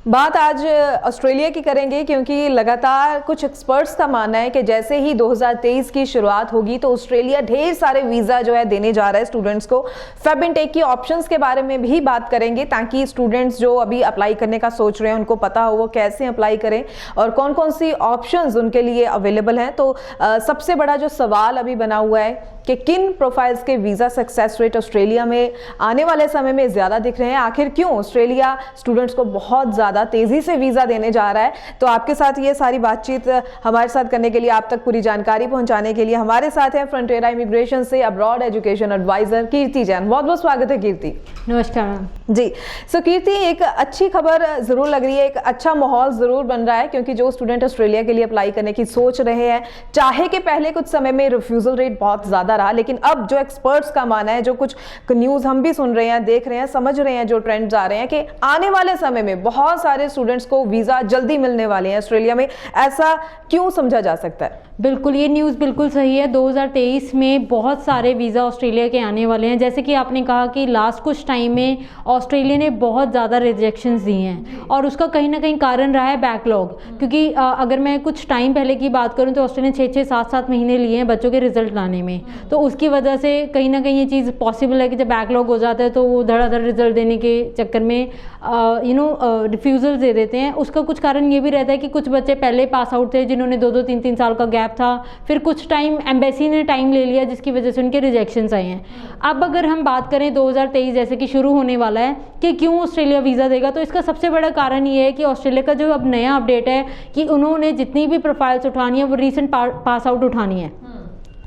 बात आज ऑस्ट्रेलिया की करेंगे क्योंकि लगातार कुछ एक्सपर्ट्स का मानना है कि जैसे ही 2023 की शुरुआत होगी तो ऑस्ट्रेलिया ढेर सारे वीज़ा जो है देने जा रहा है स्टूडेंट्स को। फेब इनटेक की ऑप्शंस के बारे में भी बात करेंगे ताकि स्टूडेंट्स जो अभी अप्लाई करने का सोच रहे हैं उनको पता हो वो कैसे अप्लाई करें और कौन कौन सी ऑप्शंस उनके लिए अवेलेबल हैं। तो सबसे बड़ा जो सवाल अभी बना हुआ है कि किन प्रोफाइल्स के वीज़ा सक्सेस रेट ऑस्ट्रेलिया में आने वाले समय में ज़्यादा दिख रहे हैं, आखिर क्यों ऑस्ट्रेलिया स्टूडेंट्स को बहुत ज़्यादा तेज़ी से वीज़ा देने जा रहा है। तो आपके साथ ये सारी बातचीत हमारे साथ करने के लिए, आप तक पूरी जानकारी पहुंचाने के लिए हमारे साथ हैं फ्रंटियरा इमिग्रेशन से अब्रॉड एजुकेशन एडवाइजर कीर्ति जैन। बहुत बहुत स्वागत है कीर्ति। नमस्कार मैम जी। सो कीर्ति, एक अच्छी खबर ज़रूर लग रही है, एक अच्छा माहौल ज़रूर बन रहा है क्योंकि जो स्टूडेंट ऑस्ट्रेलिया के लिए अप्लाई करने की सोच रहे हैं, चाहे कि पहले कुछ समय में रिफ्यूज़ल रेट बहुत ज़्यादा रहा, लेकिन अब जो एक्सपर्ट्स का मानना है, जो कुछ न्यूज़ हम भी सुन रहे हैं, देख रहे हैं, समझ रहे हैं, जो ट्रेंड्स आ रहे हैं कि आने वाले समय में बहुत सारे स्टूडेंट्स को वीज़ा जल्दी मिलने वाले हैं ऑस्ट्रेलिया में। ऐसा क्यों समझा जा सकता है? बिल्कुल, ये न्यूज़ बिल्कुल सही है। 2023 में बहुत सारे वीज़ा ऑस्ट्रेलिया के आने वाले हैं। जैसे कि आपने कहा कि लास्ट कुछ टाइम में ऑस्ट्रेलिया ने बहुत ज़्यादा रिजेक्शंस दी हैं और उसका कहीं ना कहीं कारण रहा है बैकलॉग। क्योंकि अगर मैं कुछ टाइम पहले की बात करूं तो ऑस्ट्रेलिया ने 6-6, 7-7 महीने लिए हैं बच्चों के रिजल्ट लाने में। तो उसकी वजह से कहीं ना कहीं ये चीज़ पॉसिबल है कि जब बैकलॉग हो जाता है तो वो धड़ाधड़ रिजल्ट देने के चक्कर में रिफ्यूज़ल दे देते हैं। उसका कुछ कारण ये भी रहता है कि कुछ बच्चे पहले पास आउट थे जिन्होंने 2-2, 3-3 साल का गैप था, फिर कुछ टाइम एम्बेसी ने टाइम ले लिया जिसकी वजह से उनके रिजेक्शंस आए हैं। अब अगर हम बात करें 2023 जैसे कि शुरू होने वाला है कि क्यों ऑस्ट्रेलिया वीज़ा देगा, तो इसका सबसे बड़ा कारण ये है कि ऑस्ट्रेलिया का जो अब नया अपडेट है कि उन्होंने जितनी भी प्रोफाइल्स उठानी है वो रीसेंट पास आउट उठानी है।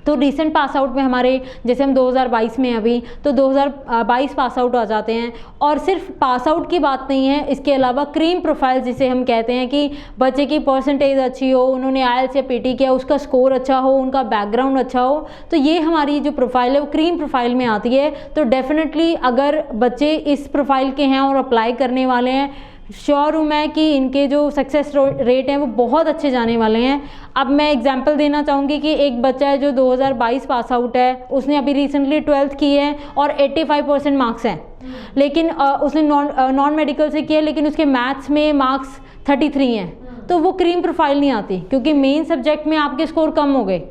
तो रिसेंट पास आउट में हमारे, जैसे हम 2022 में अभी, तो 2022 पास आउट आ जाते हैं। और सिर्फ पास आउट की बात नहीं है, इसके अलावा क्रीम प्रोफाइल जिसे हम कहते हैं कि बच्चे की परसेंटेज अच्छी हो, उन्होंने आईएलटीएस या पीटी किया, उसका स्कोर अच्छा हो, उनका बैकग्राउंड अच्छा हो, तो ये हमारी जो प्रोफाइल है वो क्रीम प्रोफाइल में आती है। तो डेफिनेटली अगर बच्चे इस प्रोफाइल के हैं और अप्लाई करने वाले हैं, श्योर हूँ मैं कि इनके जो सक्सेस रेट हैं वो बहुत अच्छे जाने वाले हैं। अब मैं एग्जांपल देना चाहूँगी कि एक बच्चा है जो 2022 पास आउट है, उसने अभी रिसेंटली 12th की है और 85% मार्क्स हैं, लेकिन उसने नॉन मेडिकल से किया, लेकिन उसके मैथ्स में मार्क्स 33 हैं। तो वो क्रीम प्रोफाइल नहीं आती क्योंकि मेन सब्जेक्ट में आपके स्कोर कम हो गए।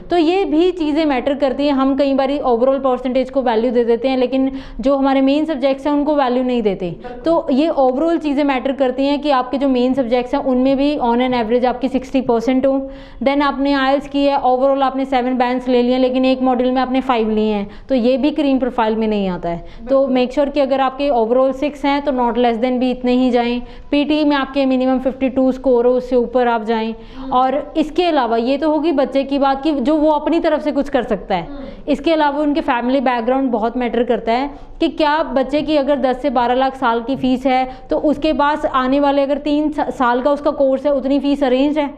तो ये भी चीज़ें मैटर करती हैं। हम कई बार ओवरऑल परसेंटेज को वैल्यू दे देते हैं लेकिन जो हमारे मेन सब्जेक्ट्स हैं उनको वैल्यू नहीं देते। तो ये ओवरऑल चीज़ें मैटर करती हैं कि आपके जो मेन सब्जेक्ट्स हैं उनमें भी ऑन एन एवरेज आपकी 60% हो। देन आपने आईएलटीएस की है, ओवरऑल आपने 7 बैंड्स ले लिए लेकिन एक मॉड्यूल में आपने 5 लिए हैं, तो ये भी क्रीम प्रोफाइल में नहीं आता है। तो मेक श्योर कि अगर आपके ओवरऑल 6 हैं तो नॉट लेस देन भी इतने ही जाएँ। पीटी में आपके मिनिमम 52 स्कोर हो, उससे ऊपर आप जाएँ। और इसके अलावा ये तो होगी बच्चे की बात की जो वो अपनी तरफ से कुछ कर सकता है। इसके अलावा उनके फैमिली बैकग्राउंड बहुत मैटर करता है कि क्या बच्चे की अगर 10 से 12 लाख साल की फीस है तो उसके पास आने वाले अगर 3 साल का उसका कोर्स है उतनी फीस अरेंज है।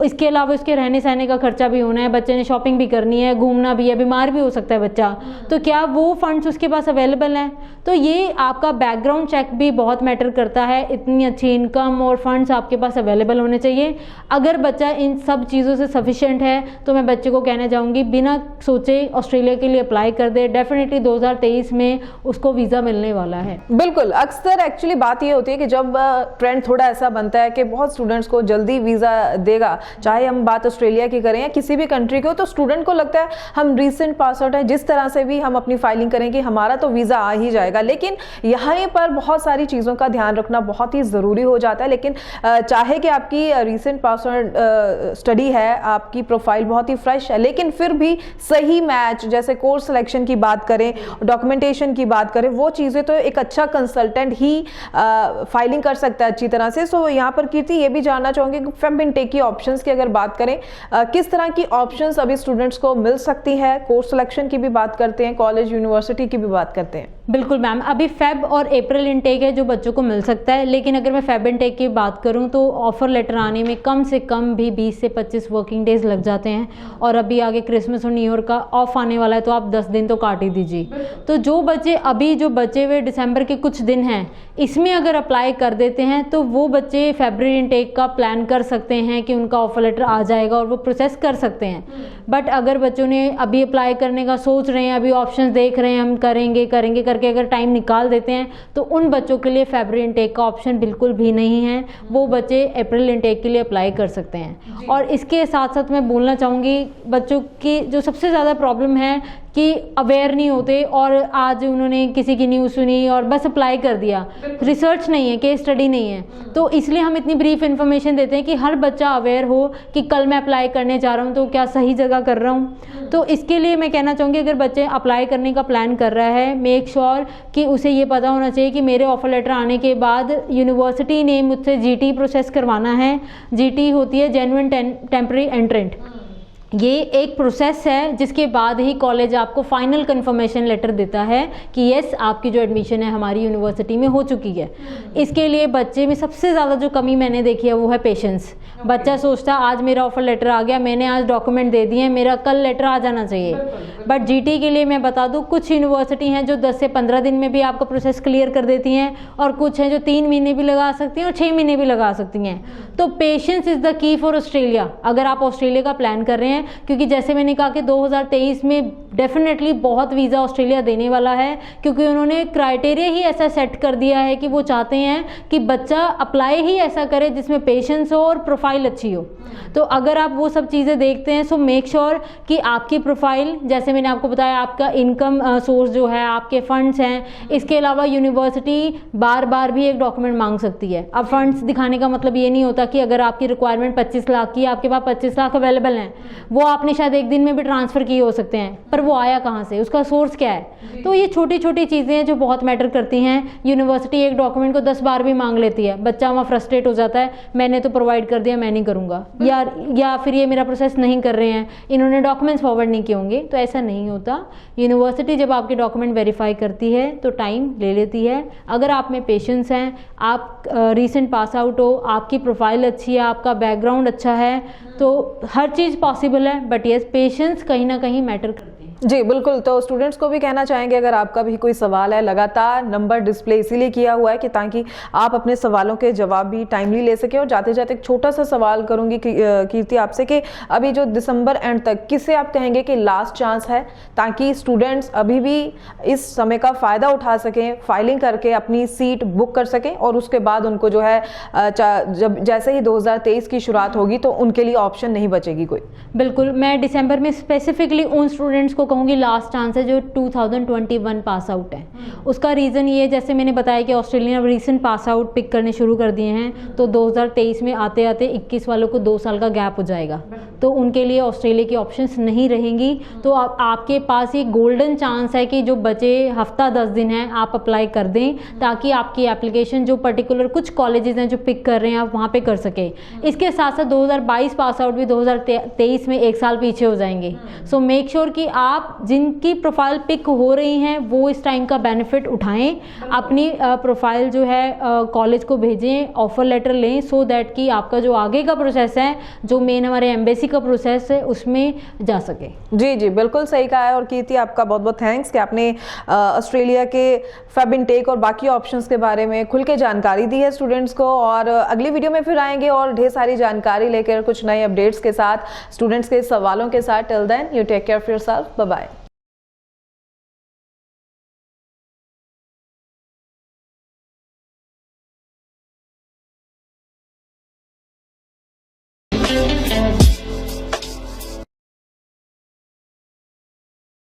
इसके अलावा उसके रहने सहने का खर्चा भी होना है, बच्चे ने शॉपिंग भी करनी है, घूमना भी है, बीमार भी हो सकता है बच्चा, तो क्या वो फंड्स उसके पास अवेलेबल हैं। तो ये आपका बैकग्राउंड चेक भी बहुत मैटर करता है। इतनी अच्छी इनकम और फंड्स आपके पास अवेलेबल होने चाहिए। अगर बच्चा इन सब चीज़ों से सफिशिएंट है तो मैं बच्चे को कहना चाहूँगी बिना सोचे ऑस्ट्रेलिया के लिए अप्लाई कर दे। डेफिनेटली 2023 में उसको वीज़ा मिलने वाला है। बिल्कुल, अक्सर एक्चुअली बात ये होती है कि जब ट्रेंड थोड़ा ऐसा बनता है कि बहुत स्टूडेंट्स को जल्दी वीज़ा देगा, चाहे हम बात ऑस्ट्रेलिया की करें या किसी भी कंट्री की हो, तो स्टूडेंट को लगता है हम रीसेंट पास आउट है, जिस तरह से भी हम अपनी फाइलिंग करेंगे हमारा तो वीज़ा आ ही जाएगा। लेकिन यहाँ पर बहुत सारी चीज़ों का ध्यान रखना बहुत ही ज़रूरी हो जाता है। लेकिन चाहे कि आपकी रीसेंट पास आउट स्टडी है, आपकी प्रोफाइल बहुत ही फ्रेश है, लेकिन फिर भी सही मैच, जैसे कोर्स सिलेक्शन की बात करें, डॉक्यूमेंटेशन की बात करें, वो चीज़ें तो एक अच्छा कंसल्टेंट ही फाइलिंग कर सकता है अच्छी तरह से। सो यहाँ पर कीर्ति ये भी जानना चाहूँगी कि फेब इनटेक की ऑप्शंस की अगर बात करें, किस तरह की ऑप्शंस अभी स्टूडेंट्स को मिल सकती है। कोर्स सिलेक्शन की भी बात करते हैं, कॉलेज यूनिवर्सिटी की भी बात करते हैं। बिल्कुल मैम, अभी फेब और अप्रैल इनटेक है जो बच्चों को मिल सकता है, लेकिन अगर मैं फेब इनटेक की बात करूं तो ऑफर लेटर आने में कम से कम भी 20 से 25 वर्किंग डेज लग जाते हैं। और अभी आगे क्रिसमस और न्यू ईयर का ऑफ आने वाला है तो आप 10 दिन तो काट ही दीजिए। तो जो बच्चे अभी जो बचे हुए दिसंबर के कुछ दिन हैं इसमें अगर अप्लाई कर देते हैं तो वो बच्चे फरवरी इनटेक का प्लान कर सकते हैं कि उनका ऑफर लेटर आ जाएगा और वो प्रोसेस कर सकते हैं। बट अगर बच्चों ने अभी अप्लाई करने का सोच रहे हैं, अभी ऑप्शंस देख रहे हैं, हम करेंगे करके अगर टाइम निकाल देते हैं तो उन बच्चों के लिए फरवरी इनटेक का ऑप्शन बिल्कुल भी नहीं है, वो बच्चे अप्रैल इनटेक के लिए अप्लाई कर सकते हैं। और इसके साथ साथ मैं बोलना चाहूँगी बच्चों की जो सबसे ज़्यादा प्रॉब्लम है कि अवेयर नहीं होते और आज उन्होंने किसी की न्यूज़ सुनी और बस अप्लाई कर दिया, रिसर्च नहीं है, केस स्टडी नहीं है, तो इसलिए हम इतनी ब्रीफ इन्फॉर्मेशन देते हैं कि हर बच्चा अवेयर हो कि कल मैं अप्लाई करने जा रहा हूँ तो क्या सही जगह कर रहा हूँ। तो इसके लिए मैं कहना चाहूँगी अगर बच्चे अप्लाई करने का प्लान कर रहा है, मेक श्योर कि उसे ये पता होना चाहिए कि मेरे ऑफर लेटर आने के बाद यूनिवर्सिटी ने मुझसे GT प्रोसेस करवाना है। GT होती है जेन्युइन टेम्पररी एंट्रेंट। ये एक प्रोसेस है जिसके बाद ही कॉलेज आपको फाइनल कंफर्मेशन लेटर देता है कि यस आपकी जो एडमिशन है हमारी यूनिवर्सिटी में हो चुकी है। इसके लिए बच्चे में सबसे ज़्यादा जो कमी मैंने देखी है वो है पेशेंस। बच्चा सोचता है आज मेरा ऑफर लेटर आ गया, मैंने आज डॉक्यूमेंट दे दिए, मेरा कल लेटर आ जाना चाहिए। बट GT के लिए मैं बता दूं कुछ यूनिवर्सिटी हैं जो 10 से 15 दिन में भी आपका प्रोसेस क्लियर कर देती हैं और कुछ हैं जो 3 महीने भी लगा सकती हैं और 6 महीने भी लगा सकती हैं। तो patience is the key for Australia अगर आप ऑस्ट्रेलिया का प्लान कर रहे हैं, क्योंकि जैसे मैंने कहा कि 2023 में डेफिनेटली बहुत वीज़ा ऑस्ट्रेलिया देने वाला है, क्योंकि उन्होंने क्राइटेरिया ही ऐसा सेट कर दिया है कि वो चाहते हैं कि बच्चा अप्लाई ही ऐसा करे जिसमें पेशेंस हो और प्रोफाइल अच्छी हो। तो अगर आप वो सब चीज़ें देखते हैं सो मेक श्योर कि आपकी प्रोफाइल, जैसे मैंने आपको बताया, आपका इनकम सोर्स जो है, आपके फंड्स हैं। इसके अलावा यूनिवर्सिटी बार बार भी एक डॉक्यूमेंट मांग सकती है। अब फंड्स दिखाने का मतलब ये नहीं होता कि अगर आपकी रिक्वायरमेंट 25 लाख की, आपके पास 25 लाख अवेलेबल हैं, वो आपने शायद एक दिन में भी ट्रांसफ़र किए हो सकते हैं, पर वो आया कहाँ से, उसका सोर्स क्या है। तो ये छोटी छोटी चीज़ें हैं जो बहुत मैटर करती हैं। यूनिवर्सिटी एक डॉक्यूमेंट को 10 बार भी मांग लेती है, बच्चा वहाँ फ्रस्ट्रेट हो जाता है, मैंने तो प्रोवाइड कर दिया, मैं नहीं करूँगा, या फिर ये मेरा प्रोसेस नहीं कर रहे हैं, इन्होंने डॉक्यूमेंट्स फॉरवर्ड नहीं किए होंगे। तो ऐसा नहीं होता। यूनिवर्सिटी जब आपके डॉक्यूमेंट वेरीफाई करती है तो टाइम ले लेती है। अगर आप में पेशेंस हैं, आप रीसेंट पास आउट हो, आपकी प्रोफाइल अच्छी है, आपका बैकग्राउंड अच्छा है, तो हर चीज़ पॉसिबल है। बट यस, पेशेंस कहीं ना कहीं मैटर करती है। जी बिल्कुल। तो स्टूडेंट्स को भी कहना चाहेंगे अगर आपका भी कोई सवाल है, लगातार नंबर डिस्प्ले इसीलिए किया हुआ है कि ताकि आप अपने सवालों के जवाब भी टाइमली ले सके। और जाते जाते एक छोटा सा सवाल करूंगी कीर्ति आपसे कि अभी जो दिसंबर एंड तक किसे आप कहेंगे कि लास्ट चांस है, ताकि स्टूडेंट्स अभी भी इस समय का फ़ायदा उठा सकें, फाइलिंग करके अपनी सीट बुक कर सकें और उसके बाद उनको जो है जब जैसे ही 2023 की शुरुआत होगी तो उनके लिए ऑप्शन नहीं बचेगी कोई। बिल्कुल, मैं दिसंबर में स्पेसिफिकली उन स्टूडेंट्स को कहूँगी लास्ट चांस है जो 2021 पास आउट है। उसका रीज़न ये, जैसे मैंने बताया कि ऑस्ट्रेलिया ने रीसेंट पास आउट पिक करने शुरू कर दिए हैं, तो 2023 में आते आते 21 वालों को 2 साल का गैप हो जाएगा, तो उनके लिए ऑस्ट्रेलिया की ऑप्शंस नहीं रहेंगी। तो आपके पास ये गोल्डन चांस है कि जो बचे हफ्ता 10 दिन हैं आप अप्लाई कर दें, ताकि आपकी एप्लीकेशन जो पर्टिकुलर कुछ कॉलेजेस हैं जो पिक कर रहे हैं आप वहाँ पे कर सके। इसके साथ साथ 2022 पास आउट भी 2023 में 1 साल पीछे हो जाएंगे। सो मेक श्योर कि आप जिनकी प्रोफाइल पिक हो रही हैं वो इस टाइम का बेनिफिट उठाएं, अपनी प्रोफाइल जो है कॉलेज को भेजें, ऑफर लेटर लें, सो दैट कि आपका जो आगे का प्रोसेस है, जो मेन हमारे एम्बेसी का प्रोसेस है, उसमें जा सके। जी जी बिल्कुल सही कहा है। और कीर्ति आपका बहुत बहुत थैंक्स कि आपने ऑस्ट्रेलिया के फेब इनटेक और बाकी ऑप्शंस के बारे में खुल के जानकारी दी है स्टूडेंट्स को। और अगली वीडियो में फिर आएंगे और ढेर सारी जानकारी लेकर, कुछ नए अपडेट्स के साथ, स्टूडेंट्स के सवालों के साथ। Till then you take care of yourself, bye bye.